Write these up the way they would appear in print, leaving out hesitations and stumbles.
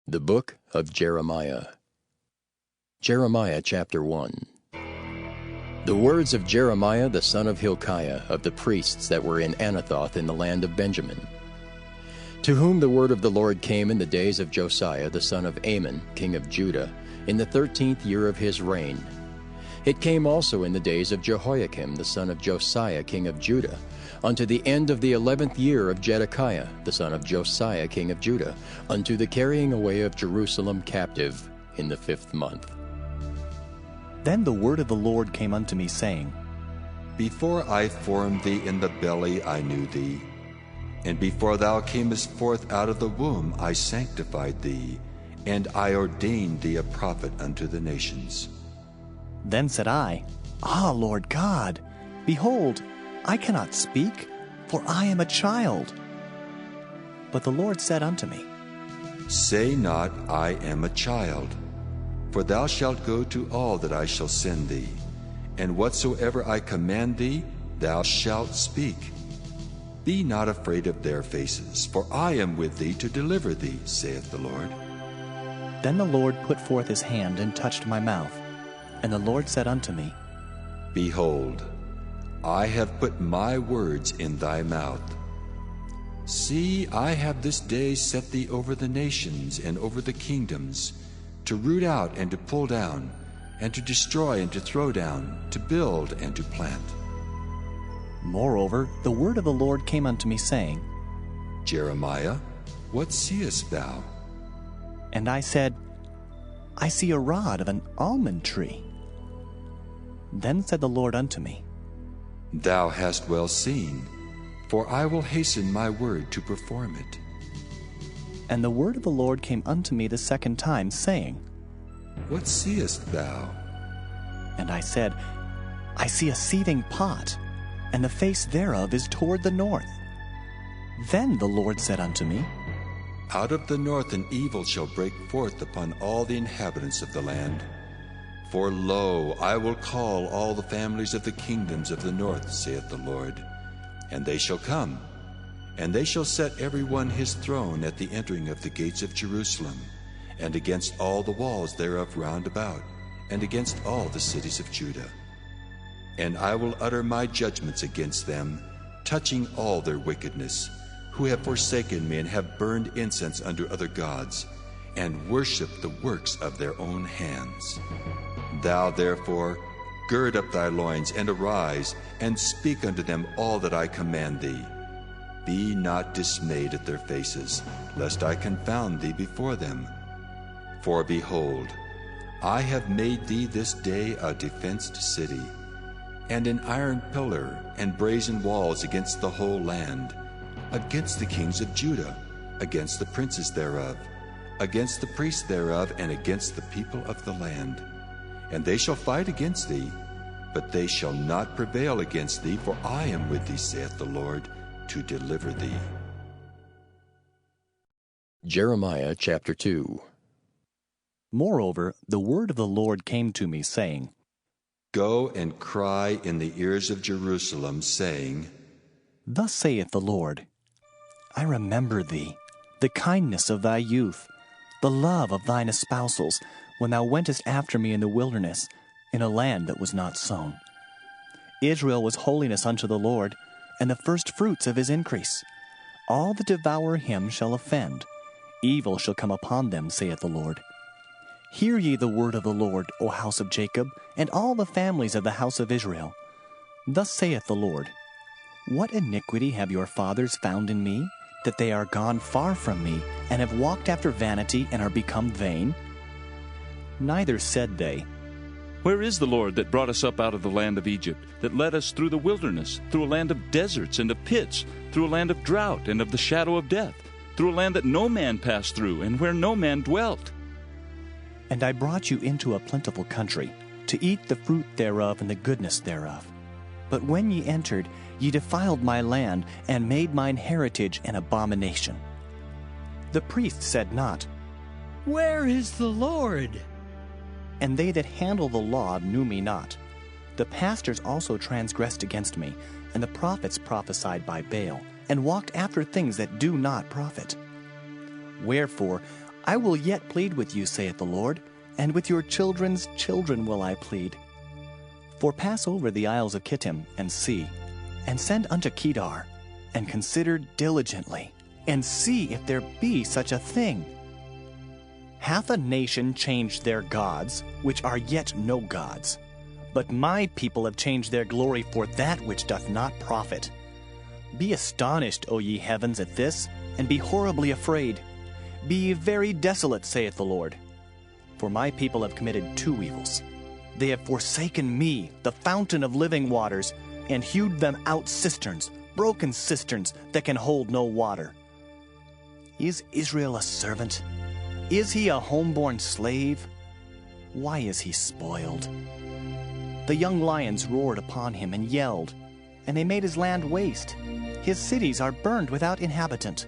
The Book of Jeremiah. Jeremiah chapter 1. The words of Jeremiah the son of Hilkiah, of the priests that were in Anathoth in the land of Benjamin, to whom the word of the Lord came in the days of Josiah the son of Amon, king of Judah, in the 13th year of his reign. It came also in the days of Jehoiakim the son of Josiah, king of Judah, unto the end of the 11th year of Zedekiah the son of Josiah, king of Judah, unto the carrying away of Jerusalem captive in the 5th month. Then the word of the Lord came unto me, saying, Before I formed thee in the belly I knew thee, and before thou camest forth out of the womb I sanctified thee, and I ordained thee a prophet unto the nations. Then said I, Ah, Lord God, behold, I cannot speak, for I am a child. But the Lord said unto me, Say not, I am a child, for thou shalt go to all that I shall send thee, and whatsoever I command thee, thou shalt speak. Be not afraid of their faces, for I am with thee to deliver thee, saith the Lord. Then the Lord put forth his hand and touched my mouth. And the Lord said unto me, Behold, I have put my words in thy mouth. See, I have this day set thee over the nations and over the kingdoms, to root out and to pull down, and to destroy and to throw down, to build and to plant. Moreover, the word of the Lord came unto me, saying, Jeremiah, what seest thou? And I said, I see a rod of an almond tree. Then said the Lord unto me, Thou hast well seen, for I will hasten my word to perform it. And the word of the Lord came unto me the second time, saying, What seest thou? And I said, I see a seething pot, and the face thereof is toward the north. Then the Lord said unto me, Out of the north an evil shall break forth upon all the inhabitants of the land. For lo, I will call all the families of the kingdoms of the north, saith the Lord, and they shall come, and they shall set every one his throne at the entering of the gates of Jerusalem, and against all the walls thereof round about, and against all the cities of Judah. And I will utter my judgments against them, touching all their wickedness, who have forsaken me and have burned incense unto other gods, and worshipped the works of their own hands. Thou therefore gird up thy loins, and arise, and speak unto them all that I command thee. Be not dismayed at their faces, lest I confound thee before them. For behold, I have made thee this day a defenced city, and an iron pillar and brazen walls against the whole land, against the kings of Judah, against the princes thereof, against the priests thereof, and against the people of the land. And they shall fight against thee, but they shall not prevail against thee, for I am with thee, saith the Lord, to deliver thee. Jeremiah chapter 2. Moreover, the word of the Lord came to me, saying, Go and cry in the ears of Jerusalem, saying, Thus saith the Lord, I remember thee, the kindness of thy youth, the love of thine espousals, when thou wentest after me in the wilderness, in a land that was not sown. Israel was holiness unto the Lord, and the firstfruits of his increase. All that devour him shall offend. Evil shall come upon them, saith the Lord. Hear ye the word of the Lord, O house of Jacob, and all the families of the house of Israel. Thus saith the Lord, What iniquity have your fathers found in me, that they are gone far from me, and have walked after vanity, and are become vain? Neither said they, Where is the Lord that brought us up out of the land of Egypt, that led us through the wilderness, through a land of deserts and of pits, through a land of drought and of the shadow of death, through a land that no man passed through, and where no man dwelt? And I brought you into a plentiful country, to eat the fruit thereof and the goodness thereof. But when ye entered, ye defiled my land, and made mine heritage an abomination. The priest said not, Where is the Lord? And they that handle the law knew me not. The pastors also transgressed against me, and the prophets prophesied by Baal, and walked after things that do not profit. Wherefore I will yet plead with you, saith the Lord, and with your children's children will I plead. For pass over the isles of Kittim, and see, and send unto Kedar, and consider diligently, and see if there be such a thing. Hath a nation changed their gods, which are yet no gods? But my people have changed their glory for that which doth not profit. Be astonished, O ye heavens, at this, and be horribly afraid. Be ye very desolate, saith the Lord. For my people have committed two evils. They have forsaken me, the fountain of living waters, and hewed them out cisterns, broken cisterns that can hold no water. Is Israel a servant? Is he a homeborn slave? Why is he spoiled? The young lions roared upon him and yelled, and they made his land waste. His cities are burned without inhabitant.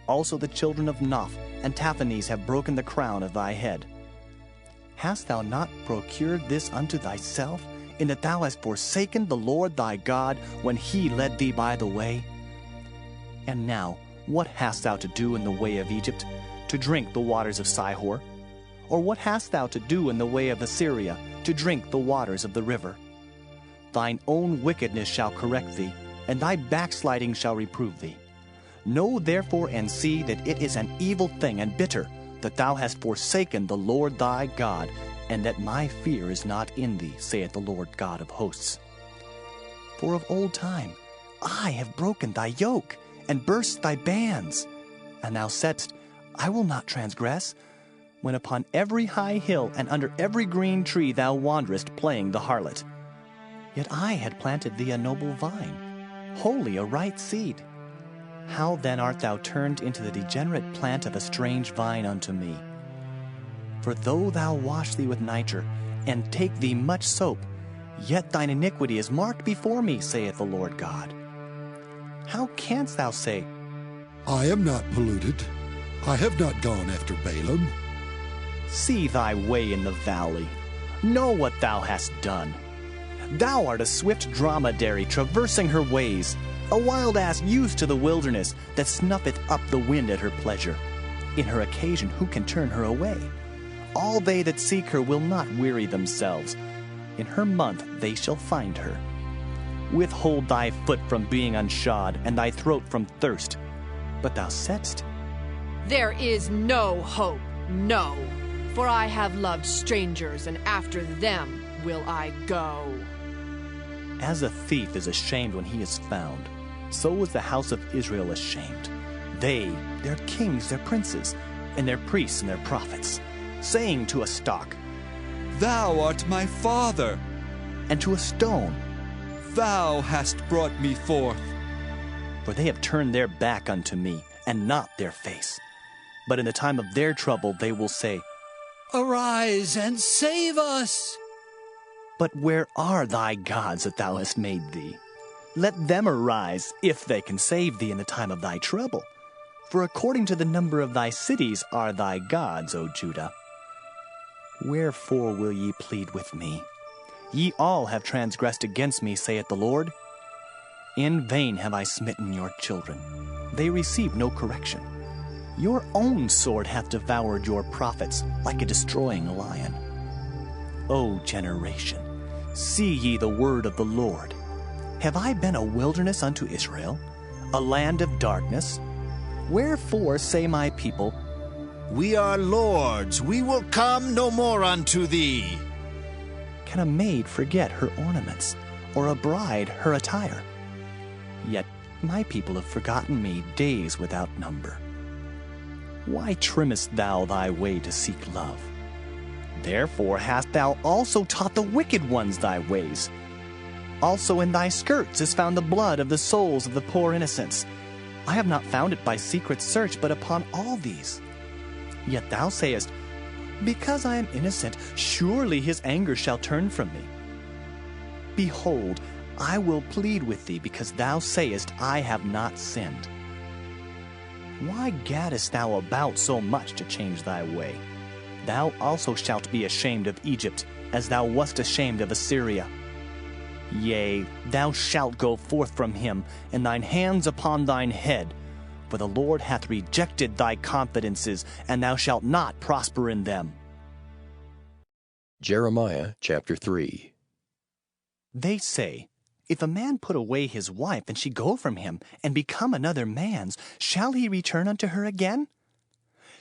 Also the children of Noph and Taphanes have broken the crown of thy head. Hast thou not procured this unto thyself, in that thou hast forsaken the Lord thy God when he led thee by the way? And now, what hast thou to do in the way of Egypt, to drink the waters of Sihor? Or what hast thou to do in the way of Assyria, to drink the waters of the river? Thine own wickedness shall correct thee, and thy backsliding shall reprove thee. Know therefore and see that it is an evil thing and bitter, that thou hast forsaken the Lord thy God, and that my fear is not in thee, saith the Lord God of hosts. For of old time I have broken thy yoke, and burst thy bands. And thou saidst, I will not transgress, when upon every high hill and under every green tree thou wanderest playing the harlot. Yet I had planted thee a noble vine, wholly a right seed. How then art thou turned into the degenerate plant of a strange vine unto me? For though thou wash thee with nitre, and take thee much soap, yet thine iniquity is marked before me, saith the Lord God. How canst thou say, I am not polluted, I have not gone after Balaam? See thy way in the valley, know what thou hast done. Thou art a swift dromedary traversing her ways, a wild ass used to the wilderness, that snuffeth up the wind at her pleasure. In her occasion who can turn her away? All they that seek her will not weary themselves. In her month they shall find her. Withhold thy foot from being unshod, and thy throat from thirst. But thou saidst, There is no hope, no. For I have loved strangers, and after them will I go. As a thief is ashamed when he is found, so was the house of Israel ashamed. They, their kings, their princes, and their priests and their prophets, saying to a stock, Thou art my father, and to a stone, Thou hast brought me forth. For they have turned their back unto me, and not their face. But in the time of their trouble they will say, Arise and save us! But where are thy gods that thou hast made thee? Let them arise, if they can save thee in the time of thy trouble. For according to the number of thy cities are thy gods, O Judah. Wherefore will ye plead with me? Ye all have transgressed against me, saith the Lord. In vain have I smitten your children. They receive no correction. Your own sword hath devoured your prophets like a destroying lion. O generation, see ye the word of the Lord. Have I been a wilderness unto Israel, a land of darkness? Wherefore say my people, We are lords, we will come no more unto thee. Can a maid forget her ornaments, or a bride her attire? Yet my people have forgotten me days without number. Why trimmest thou thy way to seek love? Therefore hast thou also taught the wicked ones thy ways. Also in thy skirts is found the blood of the souls of the poor innocents. I have not found it by secret search, but upon all these. Yet thou sayest, Because I am innocent, surely his anger shall turn from me. Behold, I will plead with thee, because thou sayest, I have not sinned. Why gaddest thou about so much to change thy way? Thou also shalt be ashamed of Egypt, as thou wast ashamed of Assyria. Yea, thou shalt go forth from him, and thine hands upon thine head, For the Lord hath rejected thy confidences, and thou shalt not prosper in them. Jeremiah chapter 3. They say, If a man put away his wife, and she go from him, and become another man's, shall he return unto her again?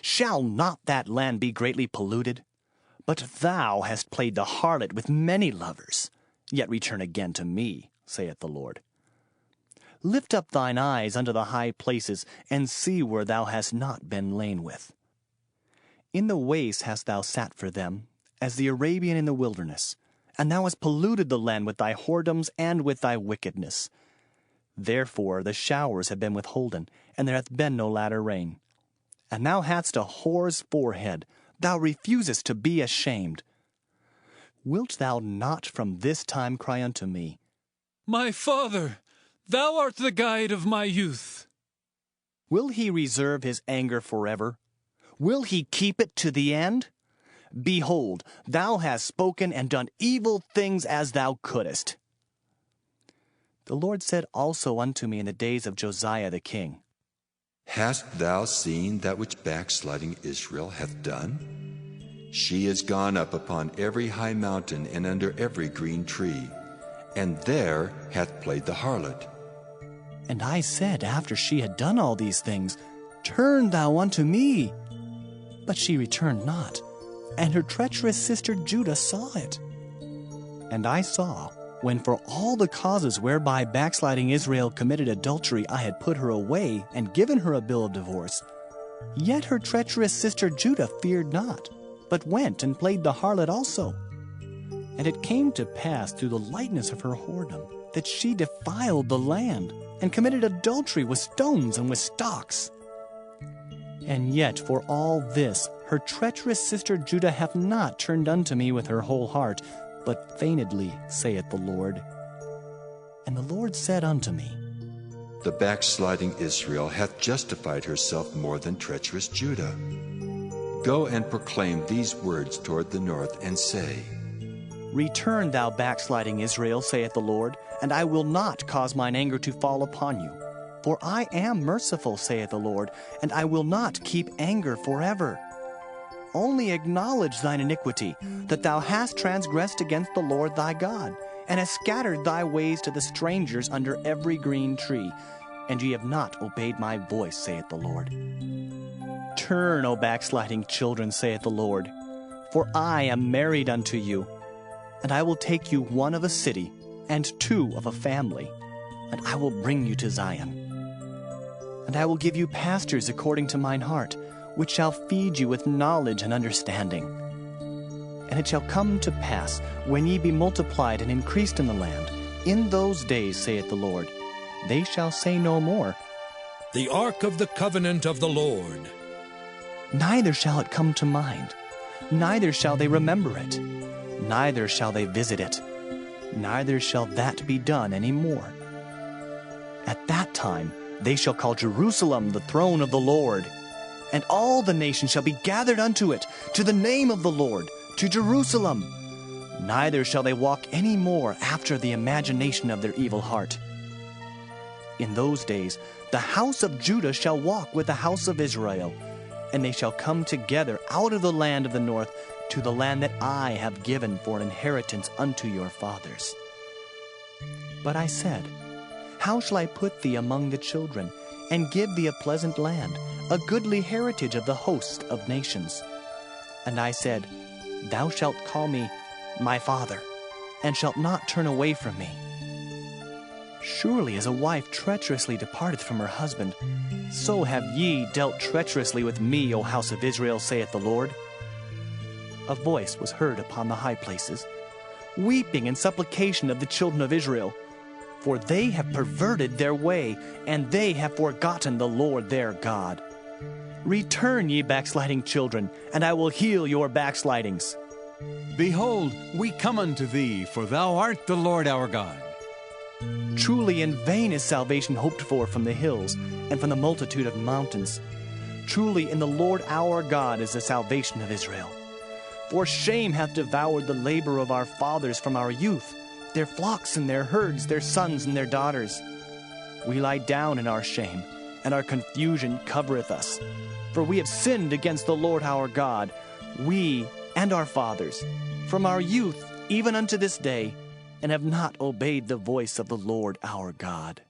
Shall not that land be greatly polluted? But thou hast played the harlot with many lovers. Yet return again to me, saith the Lord. Lift up thine eyes unto the high places, and see where thou hast not been lain with. In the waste hast thou sat for them, as the Arabian in the wilderness, and thou hast polluted the land with thy whoredoms and with thy wickedness. Therefore the showers have been withholden, and there hath been no latter rain. And thou hadst a whore's forehead, thou refusest to be ashamed. Wilt thou not from this time cry unto me, My father, thou art the guide of my youth. Will he reserve his anger forever? Will he keep it to the end? Behold, thou hast spoken and done evil things as thou couldest. The Lord said also unto me in the days of Josiah the king, Hast thou seen that which backsliding Israel hath done? She is gone up upon every high mountain and under every green tree, and there hath played the harlot. And I said, after she had done all these things, Turn thou unto me. But she returned not, and her treacherous sister Judah saw it. And I saw, when for all the causes whereby backsliding Israel committed adultery I had put her away and given her a bill of divorce, yet her treacherous sister Judah feared not, but went and played the harlot also. And it came to pass through the lightness of her whoredom that she defiled the land, and committed adultery with stones and with stocks. And yet for all this her treacherous sister Judah hath not turned unto me with her whole heart, but feignedly, saith the Lord. And the Lord said unto me, The backsliding Israel hath justified herself more than treacherous Judah. Go and proclaim these words toward the north, and say, Return, thou backsliding Israel, saith the Lord, and I will not cause mine anger to fall upon you. For I am merciful, saith the Lord, and I will not keep anger forever. Only acknowledge thine iniquity, that thou hast transgressed against the Lord thy God, and hast scattered thy ways to the strangers under every green tree, and ye have not obeyed my voice, saith the Lord. Turn, O backsliding children, saith the Lord, for I am married unto you, and I will take you one of a city, and two of a family, and I will bring you to Zion. And I will give you pastors according to mine heart, which shall feed you with knowledge and understanding. And it shall come to pass, when ye be multiplied and increased in the land, in those days, saith the Lord, they shall say no more, The ark of the covenant of the Lord. Neither shall it come to mind, neither shall they remember it, neither shall they visit it, neither shall that be done any more. At that time they shall call Jerusalem the throne of the Lord, and all the nations shall be gathered unto it, to the name of the Lord, to Jerusalem. Neither shall they walk any more after the imagination of their evil heart. In those days the house of Judah shall walk with the house of Israel, and they shall come together out of the land of the north to the land that I have given for an inheritance unto your fathers. But I said, How shall I put thee among the children, and give thee a pleasant land, a goodly heritage of the host of nations? And I said, Thou shalt call me my father, and shalt not turn away from me. Surely as a wife treacherously departeth from her husband, so have ye dealt treacherously with me, O house of Israel, saith the Lord. A voice was heard upon the high places, weeping and supplication of the children of Israel, for they have perverted their way, and they have forgotten the Lord their God. Return, ye backsliding children, and I will heal your backslidings. Behold, we come unto thee, for thou art the Lord our God. Truly in vain is salvation hoped for from the hills, and from the multitude of mountains. Truly in the Lord our God is the salvation of Israel. For shame hath devoured the labor of our fathers from our youth, their flocks and their herds, their sons and their daughters. We lie down in our shame, and our confusion covereth us. For we have sinned against the Lord our God, we and our fathers, from our youth even unto this day, and have not obeyed the voice of the Lord our God.